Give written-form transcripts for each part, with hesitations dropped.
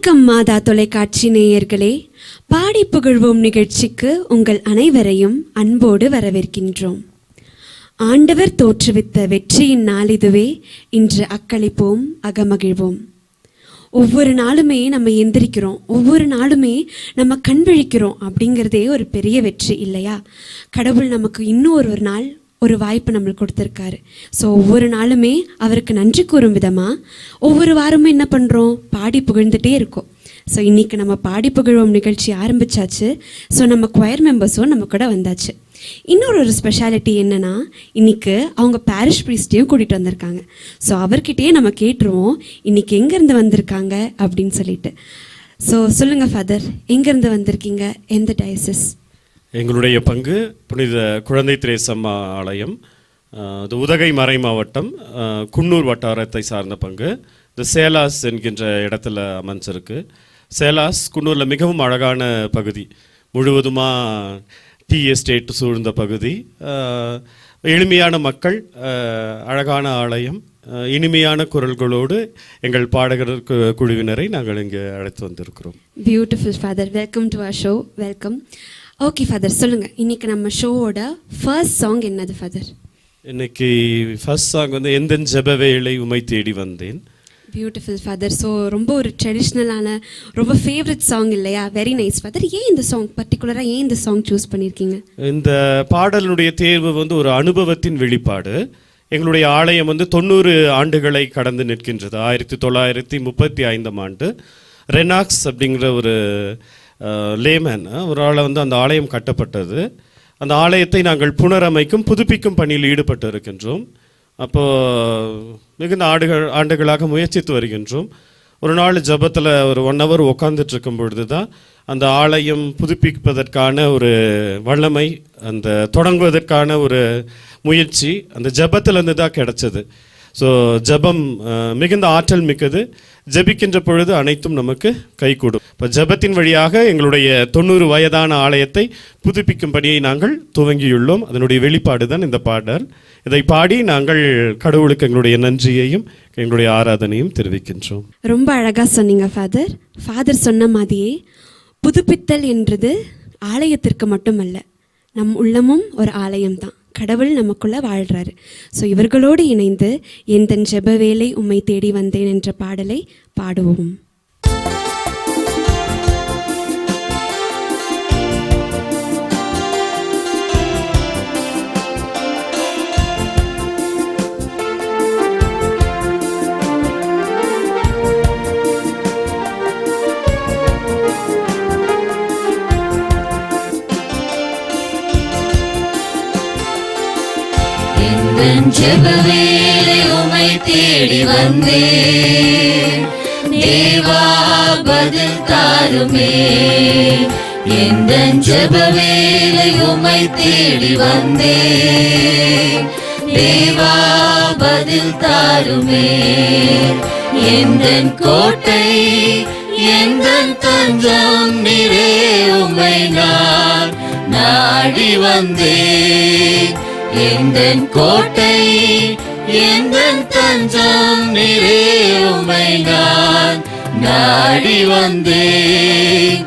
வணக்கம் மாதா தொலைக்காட்சி நேயர்களே, பாடி புகழ்வோம் நிகழ்ச்சிக்கு உங்கள் அனைவரையும் அன்போடு வரவேற்கின்றோம். ஆண்டவர் தோற்றுவித்த வெற்றியின் நாள் இதுவே. இன்று அக்களிப்போம், அகமகிழ்வோம். ஒவ்வொரு நாளுமே நம்ம எந்திரிக்கிறோம், ஒவ்வொரு நாளுமே நம்ம கண் விழிக்கிறோம் அப்படிங்கிறதே ஒரு பெரிய வெற்றி இல்லையா? கடவுள் நமக்கு இன்னும் ஒரு நாள் ஒரு வாய்ப்பு நம்மளுக்கு கொடுத்துருக்காரு. ஸோ ஒவ்வொரு நாளுமே அவருக்கு நன்றி கூறும் விதமாக ஒவ்வொரு வாரமும் என்ன பண்ணுறோம், பாடி புகழ்ந்துட்டே இருக்கோம். ஸோ இன்றைக்கி நம்ம பாடி புகழ்வோம் நிகழ்ச்சி ஆரம்பித்தாச்சு. ஸோ நம்ம கொயர் மெம்பர்ஸும் நம்ம கூட வந்தாச்சு. இன்னொரு ஸ்பெஷாலிட்டி என்னென்னா, இன்றைக்கி அவங்க பேரிஷ் ப்ரீஸ்டையும் கூட்டிகிட்டு வந்திருக்காங்க. ஸோ அவர்கிட்டயே நம்ம கேட்டுருவோம் இன்றைக்கி எங்கேருந்து வந்திருக்காங்க அப்படின்னு சொல்லிட்டு. ஸோ சொல்லுங்கள் ஃபாதர், எங்கேருந்து வந்திருக்கீங்க, எந்த டயசிஸ்? எங்களுடைய பங்கு புனித குழந்தை திரேசம்மா ஆலயம், இது உதகை மறை மாவட்டம் குன்னூர் வட்டாரத்தை சார்ந்த பங்கு. இந்த சேலாஸ் என்கின்ற இடத்துல அமைஞ்சிருக்கு. சேலாஸ் குன்னூரில் மிகவும் அழகான பகுதி, முழுவதுமாக டீ எஸ்டேட் சூழ்ந்த பகுதி. எளிமையான மக்கள், அழகான ஆலயம், இனிமையான குரல்களோடு எங்கள் பாடகர் குழுவினரை நாங்கள் இங்கே அழைத்து வந்திருக்கிறோம். Beautiful father, welcome to our show. Welcome. Okay father, சொல்லுங்கள் இன்றைக்கி நம்ம ஷோவோட ஃபர்ஸ்ட் சாங் என்னது ஃபாதர்? இன்னைக்கு ஃபர்ஸ்ட் சாங் வந்து எந்தன் ஜெப வேளை உமை தேடி வந்தேன். Beautiful father. ஸோ ரொம்ப ஒரு ட்ரெடிஷ்னலான ரொம்ப ஃபேவரட் சாங் இல்லையா? Very nice father. ஏன் இந்த சாங் பர்டிகுலராக, ஏன் இந்த சாங் சூஸ் பண்ணியிருக்கீங்க? இந்த பாடலினுடைய தேர்வு வந்து ஒரு அனுபவத்தின் வெளிப்பாடு. எங்களுடைய ஆலயம் வந்து 90 ஆண்டுகளை கடந்து நிற்கின்றது. 1935 ஆண்டு ரெனாக்ஸ் அப்படிங்கிற ஒரு லேமேன் ஒரு ஆளை வந்து அந்த ஆலயம் கட்டப்பட்டது. அந்த ஆலயத்தை நாங்கள் புனரமைக்கும் புதுப்பிக்கும் பணியில் ஈடுபட்டு இருக்கின்றோம். அப்போது மிகுந்த ஆண்டுகளாக முயற்சித்து வருகின்றோம். ஒரு நாள் ஜபத்தில் ஒரு 1 hour உட்காந்துட்டு இருக்கும் பொழுது தான் அந்த ஆலயம் புதுப்பிப்பதற்கான ஒரு வல்லமை, அந்த தொடங்குவதற்கான ஒரு முயற்சி அந்த ஜபத்திலேருந்து தான் கிடச்சிது. ஸோ ஜபம் மிகுந்த ஆற்றல் மிக்கது. ஜபிக்கின்ற பொழுது அனைத்தும் நமக்கு கைகூடும். இப்போ ஜபத்தின் வழியாக எங்களுடைய 90 வயதான ஆலயத்தை புதுப்பிக்கும் பணியை நாங்கள் துவங்கியுள்ளோம். அதனுடைய வெளிப்பாடு தான் இந்த பாடல். இதை பாடி நாங்கள் கடவுளுக்கு எங்களுடைய நன்றியையும் எங்களுடைய ஆராதனையும் தெரிவிக்கின்றோம். ரொம்ப அழகாக சொன்னீங்க ஃபாதர். ஃபாதர் சொன்ன மாதிரியே புதுப்பித்தல் என்றது ஆலயத்திற்கு மட்டுமல்ல, நம் உள்ளமும் ஒரு ஆலயம்தான். கடவுள் நமக்குள்ளே வாழ்கிறாரு. ஸோ இவர்களோடு இணைந்து எந்தன் ஜெப வேளை உம்மை தேடி வந்தேன் என்ற பாடலை பாடுவோம். ஜெப வேளை உம்மை தேடி வந்தேன், தேவா பதில் தாருமே. எந்தன் ஜெப வேளை உம்மை தேடி வந்தேன், தேவா பதில் தாருமே. எந்தன் கோட்டை எந்தன் தஞ்சம் நீரே, உம்மை நான் நாடி வந்தேன். எந்தன் கோட்டை எந்தன் தஞ்சம் நீரே, உம்மை நான் நாடி வந்தேன்.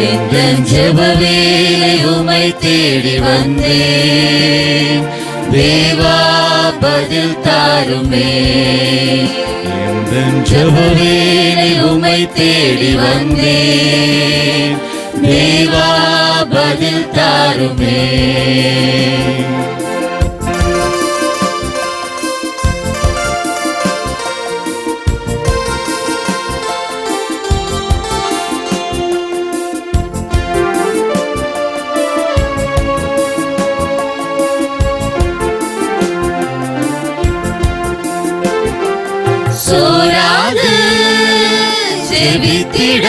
எந்தன் ஜெப வேளை உம்மை தேடி வந்தேன், தேவா பதில் தாருமே. எந்தன் ஜெப வேளை உம்மை தேடி வந்தேன், தேவா பதில் தாருமே. சோராது ஜெபித்திட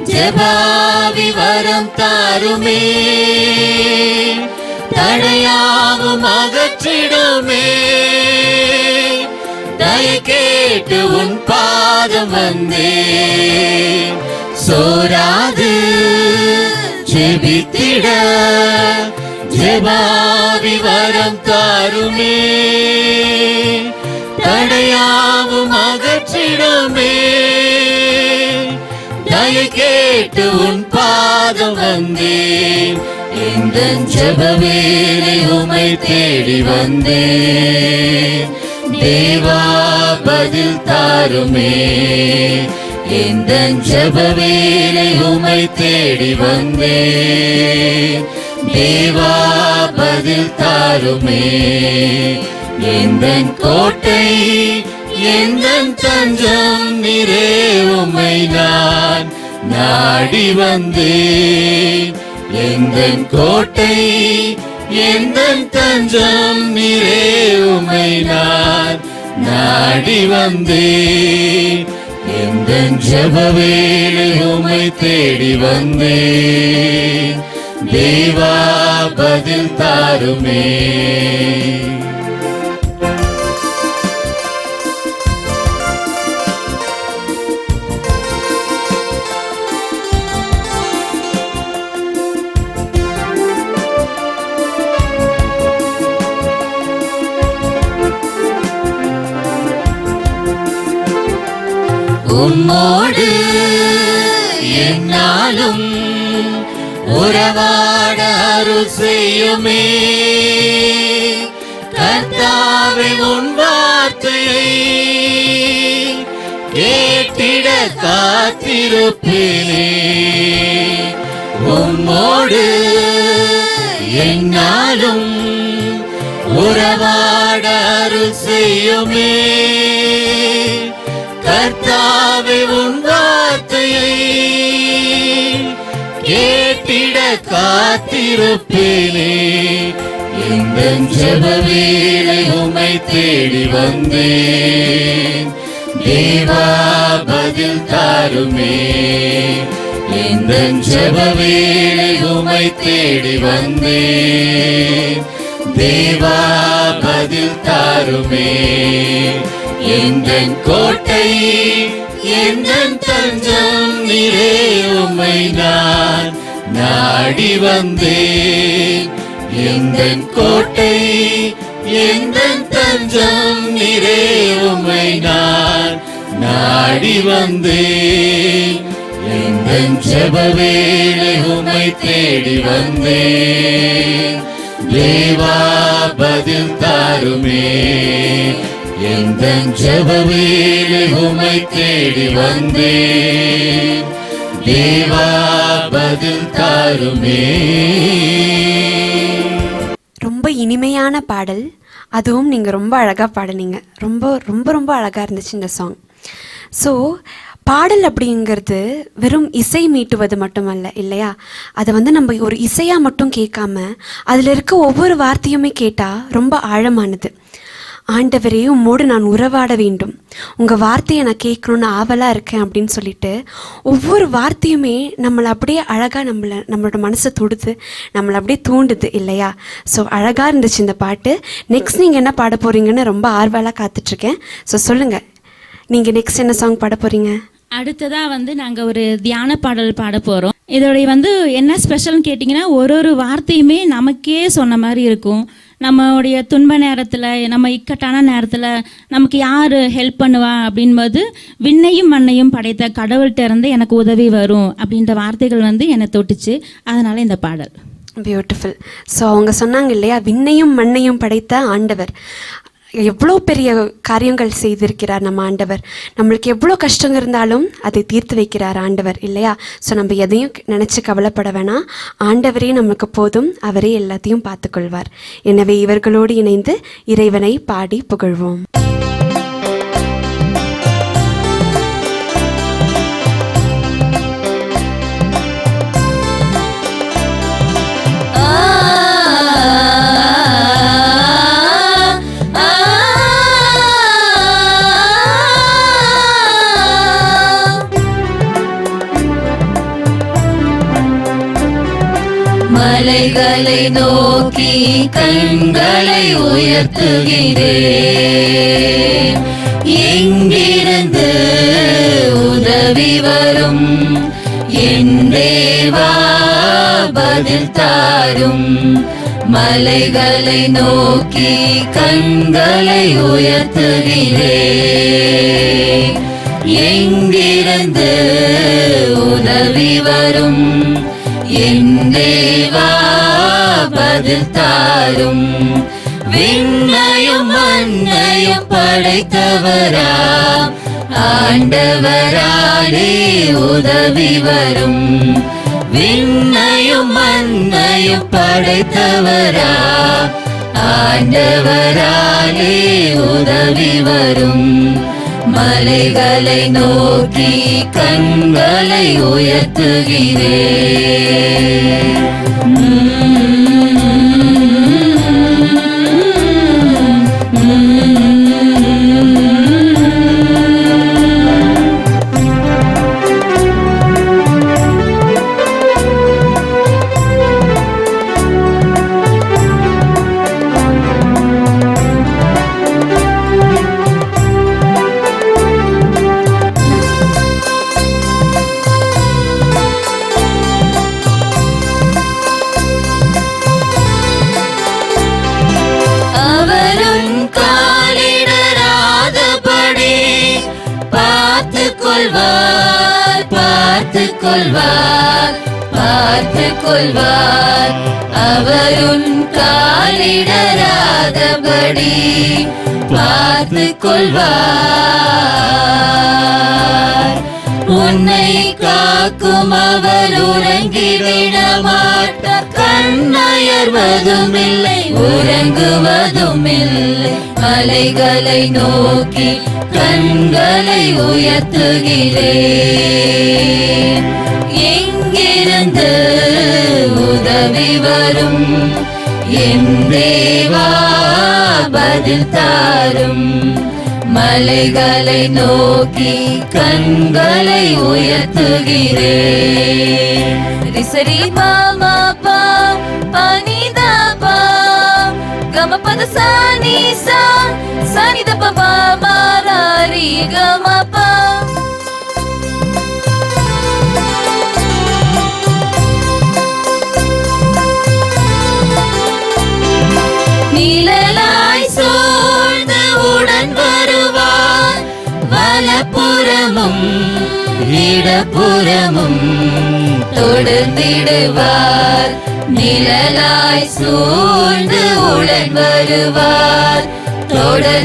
ஜெபாவி வரம் தாருமே. தடையாவும் அகற்றிடுமே. தயை கேட்டு உன் பாதம் வந்தேன். சோராது ஜெபித்திட ஜெபாவி வரம் தாருமே. தடையாவும் அகற்றிடுமே. தயை கேட்டு உன் பாதம் வந்தேன். இந்த ஜெப வேளை உம்மை தேடி வந்தேன். தேவா பதில் தாருமே. இந்த ஜெப வேளை உம்மை தேடி வந்தேன். தேவா பதில் தாருமே. எந்தன் கோட்டை எந்தன் தஞ்சம் நீரே, உம்மை நான் நாடி வந்தேன். எந்தன் கோட்டை எந்தன் தஞ்சம் நீரே, உம்மை நான் நாடி வந்தேன். எந்தன் ஜெப வேளை உம்மை தேடி வந்தேன். தேவா பதில் தாருமே. உம்மோடு என்னாலும் உறவாட அருள் செய்யுமே. கர்த்தாவே உன் வார்த்தையை கேட்டிட காத்திருப்பேனே. உம்மோடு என்னாலும் உறவாட அருள் செய்யுமே. கர்த்தாவே உன் வார்த்தையை கேட்டிட காத்திருப்பேனே. இந்த ஜெப வேளை உம்மை தேடி வந்தேன். தேவா பதில் தாருமே. இந்த ஜெப வேளை உம்மை தேடி வந்தேன். தேவா பதில் தாருமே. எந்தன் கோட்டை எந்தன் தஞ்சம் நீரே, உம்மை நான் நாடி வந்தேன். எந்தன் கோட்டை எந்தன் தஞ்சம் நீரே, உம்மை நான் நாடி வந்தேன். எந்தன் ஜெப வேளை உம்மை தேடி வந்தேன். தேவா பதில் தாருமே. எந்தன் ஜெப வேளை உம்மை தேடி வந்தேன். தேவா பதில் தாருமே. ரொம்ப இனிமையான பாடல், அதுவும் நீங்கள் ரொம்ப அழகாக பாடுனீங்க. ரொம்ப ரொம்ப ரொம்ப அழகாக இருந்துச்சு இந்த சாங். ஸோ பாடல் அப்படிங்கிறது வெறும் இசை மீட்டுவது மட்டுமல்ல இல்லையா? அதை நம்ம ஒரு இசையாக மட்டும் கேட்காம அதில் இருக்க ஒவ்வொரு வார்த்தையுமே கேட்டால் ரொம்ப ஆழமானது. ஆண்டவரே, உம்மோடு நான் உறவாட வேண்டும், உங்கள் வார்த்தையை நான் கேட்கணுன்னு ஆவலாக இருக்கேன் அப்படின்னு சொல்லிட்டு ஒவ்வொரு வார்த்தையுமே நம்மளை அப்படியே அழகாக நம்மளோட மனசை தொடுது, நம்மளை அப்படியே தூண்டுது இல்லையா? ஸோ அழகாக இருந்துச்சு இந்த பாட்டு. நெக்ஸ்ட் நீங்கள் என்ன பாட போகிறீங்கன்னு ரொம்ப ஆர்வலாக காத்துட்ருக்கேன். ஸோ சொல்லுங்கள், நீங்கள் நெக்ஸ்ட் என்ன சாங் பாட போகிறீங்க? அடுத்ததாக நாங்கள் ஒரு தியான பாடல் பாட போகிறோம். இதோடைய என்ன ஸ்பெஷல்னு கேட்டிங்கன்னா, ஒரு வார்த்தையுமே நமக்கே சொன்ன மாதிரி இருக்கும். நம்மளுடைய துன்ப நேரத்தில், நம்ம இக்கட்டான நேரத்தில் நமக்கு யார் ஹெல்ப் பண்ணுவா அப்படின்போது, விண்ணையும் மண்ணையும் படைத்த கடவுள்கிட்ட இருந்து எனக்கு உதவி வரும் அப்படின்ற வார்த்தைகள் என்னை தொட்டுச்சு. அதனால் இந்த பாடல். பியூட்டிஃபுல். ஸோ அவங்க சொன்னாங்க இல்லையா, விண்ணையும் மண்ணையும் படைத்த ஆண்டவர் எவ்வளோ பெரிய காரியங்கள் செய்திருக்கிறார் நம்ம ஆண்டவர். நம்மளுக்கு எவ்வளோ கஷ்டம் இருந்தாலும் அதை தீர்த்து வைக்கிறார் ஆண்டவர் இல்லையா? ஸோ நம்ம எதையும் நினச்சி கவலைப்பட வேணாம். ஆண்டவரே நமக்கு போதும், அவரே எல்லாத்தையும் பார்த்துக்கொள்வார். எனவே இவர்களோடு இணைந்து இறைவனை பாடி புகழ்வோம். மலைகளை நோக்கி கண்களை உயர்த்துகிறேன். எங்கிருந்து உதவி வரும்? என் தேவா பதில் தாரும். மலைகளை நோக்கி கண்களை உயர்த்துகிறேன். எங்கிருந்து உதவி வரும். என் தேவா பதில் தாரும். விண்ணையும் மண்ணையும் படைத்தவராம் ஆண்டவராலே உதவி வரும். விண்ணையும் மண்ணையும் படைத்தவராம் ஆண்டவராலே உதவி வரும். மலைகளை நோக்கி கண்களை உயர்த்துகிறேன். பார்த்துக் கொள்வார். அவருன் காலிடராதபடி பார்த்துக் கொள்வார். உன்னை காக்கும் அவர் உறங்கிவிட மாட்டார். கண்ணயர்வதும் இல்லை உறங்குவதும் இல்லை. மலைகளை நோக்கி கண்களை உயர்த்துகிறேன். எங்கிருந்து உதவி வரும்? என் தேவா பதில் தாரும். மலைகளை நோக்கி கண்களை உயர்த்துகிறேன். ரிசரி மாமா பா பனிதா பா கமபத சானிசா சானித பா மாரி கமபா. நிழலாய் சூழ்ந்து உடன் வருவார். வலப்புறமும் இடப்புறமும் தொடர்ந்திடுவார். நிழலாய் சூழ்ந்து உடன் வருவார். தொடர்ந்திடுவார்.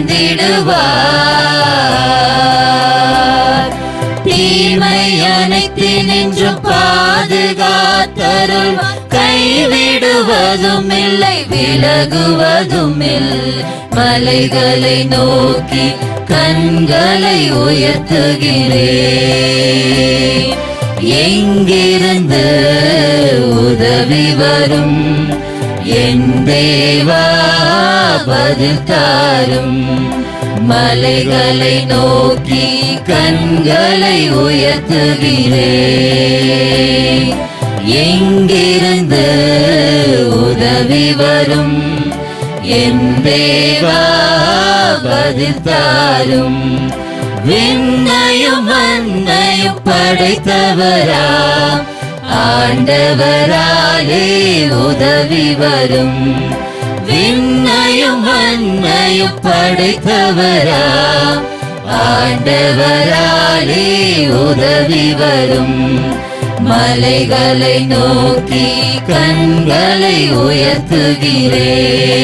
தீமை அனைத்து நின்றும் பாதுகாத்தருள். கைவிடுவதும் இல்லை விலகுவதும் இல்லை. மலைகளை நோக்கி கண்களை உயர்த்துகிறேன். எங்கிருந்து உதவி வரும்? என் தேவா பதில் தாரும். மலைகளை நோக்கி கண்களை உயர்த்துகிறேன். எங்கிருந்து உதவி வரும்? என் தேவா பதில் தாரும். விண்ணையும் மண்ணையும் படைத்தவராம் ஆண்டவராலே உதவி வரும். விண்ணையும் மண்ணையும் படைத்தவராம் ஆண்டவராலே உதவி வரும். மலைகளை நோக்கி கண்களை உயர்த்துகிறேன்.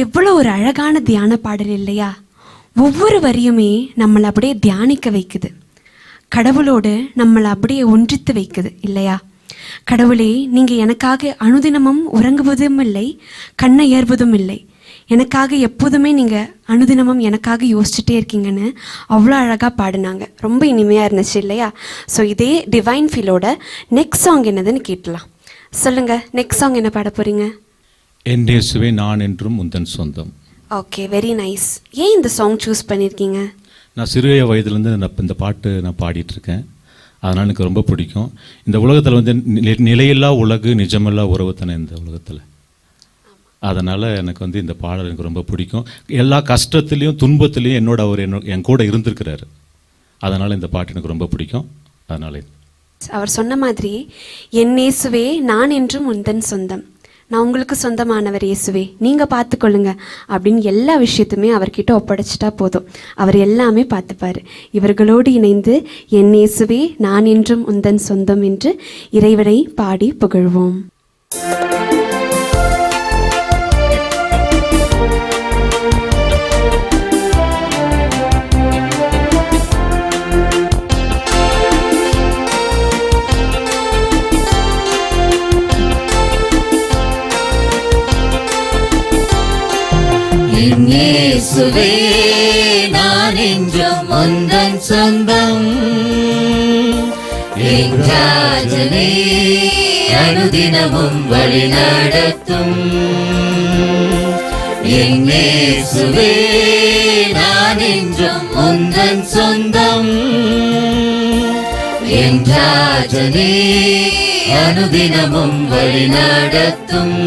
எவ்வளோ ஒரு அழகான தியான பாடல் இல்லையா? ஒவ்வொரு வரியுமே நம்மளை அப்படியே தியானிக்க வைக்குது. கடவுளோடு நம்மளை அப்படியே ஒன்றித்து வைக்குது இல்லையா? கடவுளே, நீங்கள் எனக்காக அனுதினமும் உறங்குவதும் இல்லை, கண்ணை ஏறுவதும் இல்லை. எனக்காக எப்போதுமே நீங்கள் அனுதினமும் எனக்காக யோசிச்சுட்டே இருக்கீங்கன்னு அவ்வளோ அழகாக பாடினாங்க. ரொம்ப இனிமையாக இருந்துச்சு இல்லையா? ஸோ இதே டிவைன் ஃபீலோட நெக்ஸ்ட் சாங் என்னதுன்னு கேட்கலாம். சொல்லுங்கள், நெக்ஸ்ட் சாங் என்ன பாட போகிறீங்க? என் இயேசுவே நான் என்றும் உந்தன் சொந்தம். Okay, very nice. ஏன் இந்த சாங் சூஸ் பண்ணியிருக்கீங்க? நான் சிறு வயதுலேருந்து இந்த பாட்டு நான் பாடிட்டுருக்கேன். அதனால் எனக்கு ரொம்ப பிடிக்கும். இந்த உலகத்தில் வந்து நிலையில்லா உலகு, நிஜமில்லா உறவு தானே இந்த உலகத்தில். அதனால் எனக்கு வந்து இந்த பாடல் எனக்கு ரொம்ப பிடிக்கும். எல்லா கஷ்டத்துலேயும் துன்பத்துலேயும் அவர் என் கூட இருந்திருக்கிறாரு. அதனால் இந்த பாட்டு எனக்கு ரொம்ப பிடிக்கும். அதனால் அவர் சொன்ன மாதிரி, என் இயேசுவே நான் என்றும் உந்தன் சொந்தம், நான் உங்களுக்கு சொந்தமானவர் இயேசுவே, நீங்கள் பார்த்துக்கொள்ளுங்க அப்படின்னு எல்லா விஷயத்துமே அவர்கிட்ட ஒப்படைச்சிட்டா போதும், அவர் எல்லாமே பார்த்துப்பார். இவர்களோடு இணைந்து என் இயேசுவே நான் என்றும் உந்தன் சொந்தம் என்று இறைவனை பாடி புகழ்வோம். இயேசுவே நான் என்றும் உந்தன் சொந்தம், என் ராஜனே அனுதினமும் வழி நடத்தும். இயேசுவே நான் என்றும் உந்தன் சொந்தம், என் ராஜனே அனுதினமும் வழி நடத்தும்.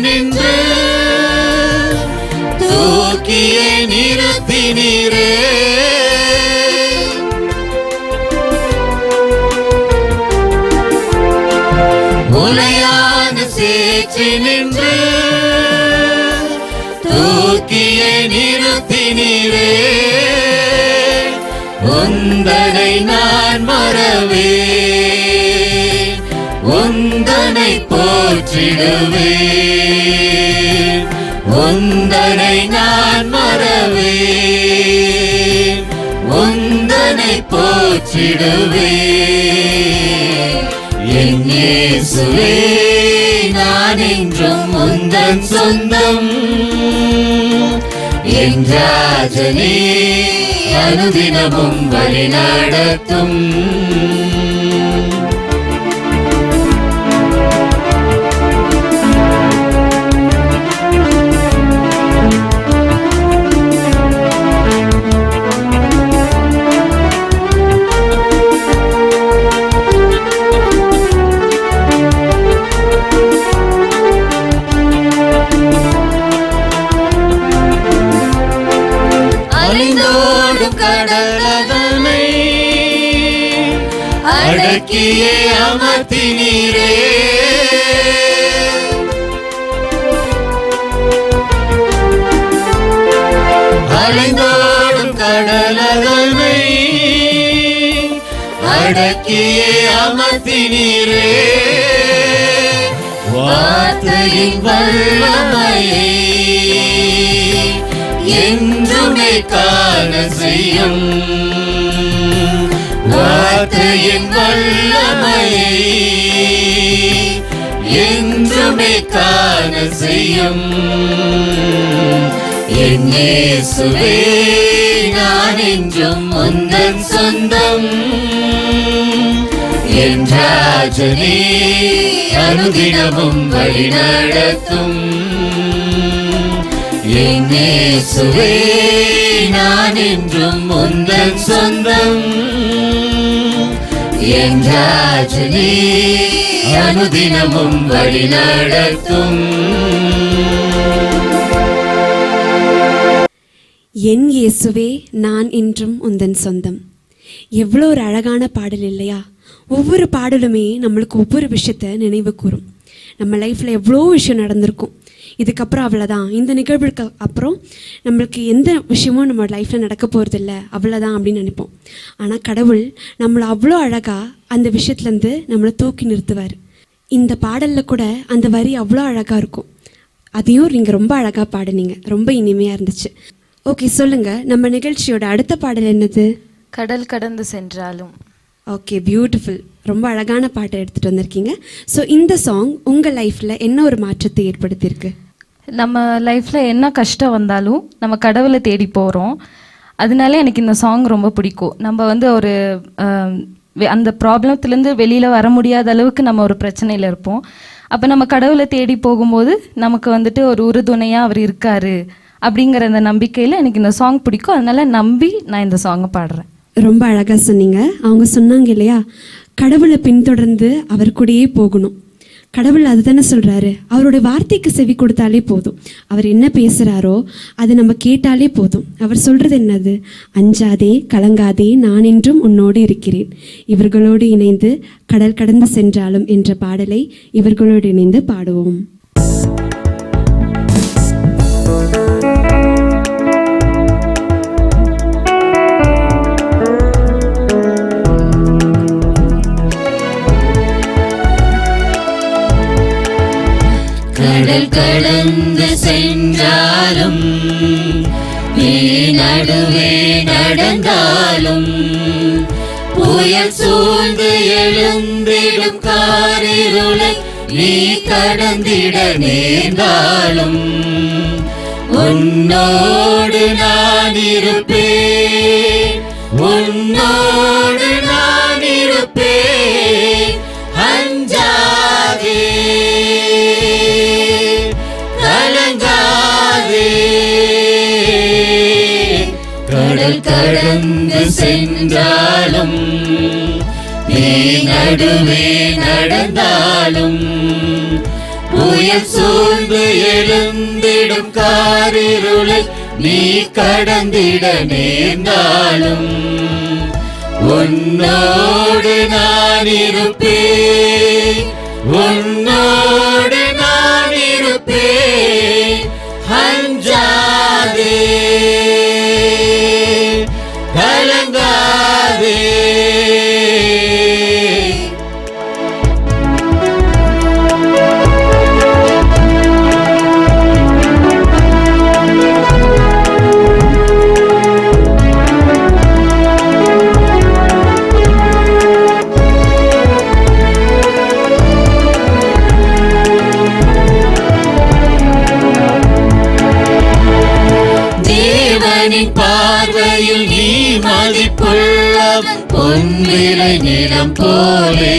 நின்று தூக்கிய நிறுத்தினீரே, உலையான சேற்றி நின்று தூக்கிய நிறுத்தினீரே, உந்தனை நான் மறவே உந்தனை போற்றிடுவே, உந்தனை நான் மறவே உந்தனை போற்றிடுவே. என் இயேசுவே நான் என்றும் உந்தன் சொந்தம், என் ராஜனே அனுதினமும் வழி நடத்தும். கடலதனை அடக்கியே அமர்த்தினீரே, அலைந்தோடும் கடலதனை அடக்கியே அமர்த்தினீரே, வார்த்தையின் வல்லமையை என்றுமே காண செய்யும், வார்த்தையின் வல்லமையை என்றுமே காண செய்யும். என் இயேசுவே நான் என்றும் உந்தன் சொந்தம், என் ராஜனே அனுதினமும் வழி நடத்தும். என் இயேசுவே நான் என்றும் உந்தன் சொந்தம், என் ராஜனே அனுதினமும் வழி நடத்தும். என் இயேசுவே நான் என்றும் உந்தன் சொந்தம். எவ்வளோ ஒரு அழகான பாடல் இல்லையா? ஒவ்வொரு பாடலுமே நம்மளுக்கு ஒவ்வொரு விஷயத்தை நினைவு கூறும். நம்ம லைஃப்பில் எவ்வளோ விஷயம் நடந்திருக்கும், இதுக்கப்புறம் அவ்வளோதான், இந்த நிகழ்வுக்கு அப்புறம் நம்மளுக்கு எந்த விஷயமும் நம்ம லைஃப்பில் நடக்க போகிறதில்ல, அவ்வளோதான் அப்படின்னு நினைப்போம். ஆனால் கடவுள் நம்மளை அவ்வளோ அழகாக அந்த விஷயத்துலேருந்து நம்மளை தூக்கி நிறுத்துவார். இந்த பாடலில் கூட அந்த வரி அவ்வளோ அழகாக இருக்கும். அதையும் நீங்கள் ரொம்ப அழகாக பாடினீங்க, ரொம்ப இனிமையாக இருந்துச்சு. ஓகே, சொல்லுங்கள், நம்ம நிகழ்ச்சியோட அடுத்த பாடல் என்னது? கடல் கடந்து சென்றாலும். Okay, beautiful. ரொம்ப அழகான பாட்டை எடுத்துகிட்டு வந்திருக்கீங்க. ஸோ இந்த சாங் உங்கள் லைஃப்பில் என்ன ஒரு மாற்றத்தை ஏற்படுத்தியிருக்கு? நம்ம லைஃப்பில் என்ன கஷ்டம் வந்தாலும் நம்ம கடவுளை தேடி போகிறோம். அதனால எனக்கு இந்த சாங் ரொம்ப பிடிக்கும். நம்ம வந்து ஒரு அந்த ப்ராப்ளத்துலேருந்து வெளியில் வர முடியாத அளவுக்கு நம்ம ஒரு பிரச்சனையில் இருப்போம். அப்போ நம்ம கடவுளை தேடி போகும்போது நமக்கு வந்துட்டு ஒரு உறுதுணையாக அவர் இருக்கார் அப்படிங்கிற அந்த நம்பிக்கையில் எனக்கு இந்த சாங் பிடிக்கும். அதனால நம்பி நான் இந்த சாங்கை பாடுறேன். ரொம்ப அழகாக சொன்னீங்க. அவங்க சொன்னாங்க இல்லையா, கடவுளை பின்தொடர்ந்து அவர் கூடயே போகணும். கடவுள் அதுதானே சொல்கிறாரு, அவருடைய வார்த்தைக்கு செவி கொடுத்தாலே போதும். அவர் என்ன பேசுகிறாரோ அது நம்ம கேட்டாலே போதும். அவர் சொல்கிறது என்னது, அஞ்சாதே கலங்காதே நான் என்றும் உன்னோடு இருக்கிறேன், இவர்களோடு இணைந்து கடல் கடந்து சென்றாலும் என்ற பாடலை இவர்களோடு இணைந்து பாடுவோம். கடல் கடந்து சென்றாலும் நீ நடுவே நடந்தாலும் புயல் சூழ்ந்து எழுந்திடும் காரிருளை நீ கடந்திட நேர்ந்தாலும் உன்னோடு நான் இருப்பேன், உன்னோடு நான் இருப்பேன். அஞ்சாதே கடல் கடந்து சென்றாலும் நீ நடுவே நடந்தாலும் புயல் சூழ்ந்து எழுந்திடும் காரிருளை நீ கடந்திட நேர்ந்தாலும் உன்னோடு நான் இருப்பேன், உன்னோடு நான் இருப்பேன். அஞ்சாதே கலங்காதே. தேவனின் பார்வையில் நீ மதிப்புள்ளவன், பொன்விலை நிலம் போலே.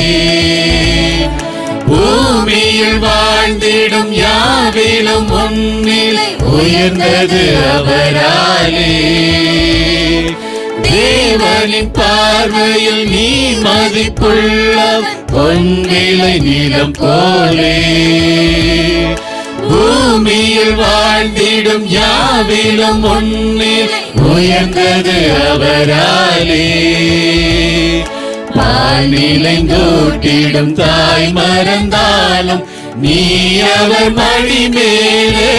பூமியில் வாழ்ந்திடும் யாவிலும் உன்னிலை உயர்ந்தது அவராலே. தேவனின் பார்வையில் நீ மதிப்புள்ளவன், பொன்விலை நிலம் போலே. பூமியில் வாழ்ந்திடும் யாவிலும் உன்னில் உயர்ந்தது அவராலே. பால்நிலைந்தோட்டிடும் தாய் மறந்தாலும் நீ அவர் மடி மேலே.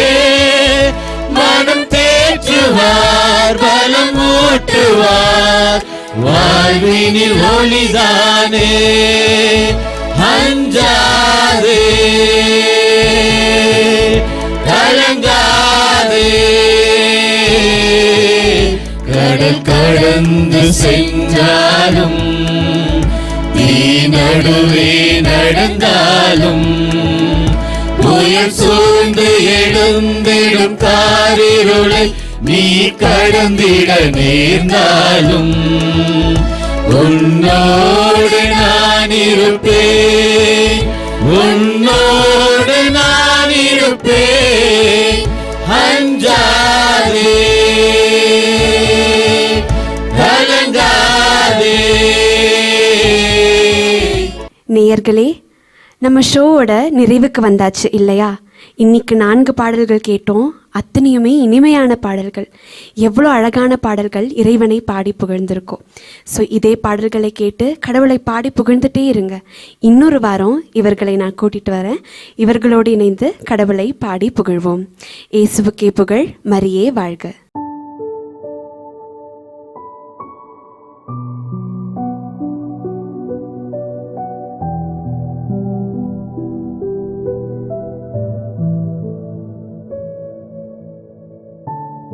மனம் தேற்றுவார், பலம் ஊட்டுவார், வாழ்வினில் ஒளிதானே. அஞ்சாதே கலங்காதே. கடல் கடந்து சென்றாலும் நீ நடுவே நடந்தாலும் புயல் சூழ்ந்து எழுந்திடும் காரிருளை நீ கடந்திட நேர்ந்தாலும் உன்னோடு நான் இருப்பேன், உன்னோடு நான் இருப்பேன். அஞ்சாதே கலங்காதே. நேயர்களே, நம்ம ஷோவோட நிறைவுக்கு வந்தாச்சு இல்லையா? இன்னைக்கு 4 பாடல்கள் கேட்டோம். அத்தனையுமே இனிமையான பாடல்கள், எவ்வளோ அழகான பாடல்கள், இறைவனை பாடி புகழ்ந்திருக்கோம். ஸோ இதே பாடல்களை கேட்டு கடவுளை பாடி புகழ்ந்துட்டே இருங்க. இன்னொரு வாரம் இவர்களை நான் கூட்டிகிட்டு வரேன். இவர்களோடு இணைந்து கடவுளை பாடி புகழ்வோம். இயேசுவுக்கே புகழ், மரியே வாழ்க.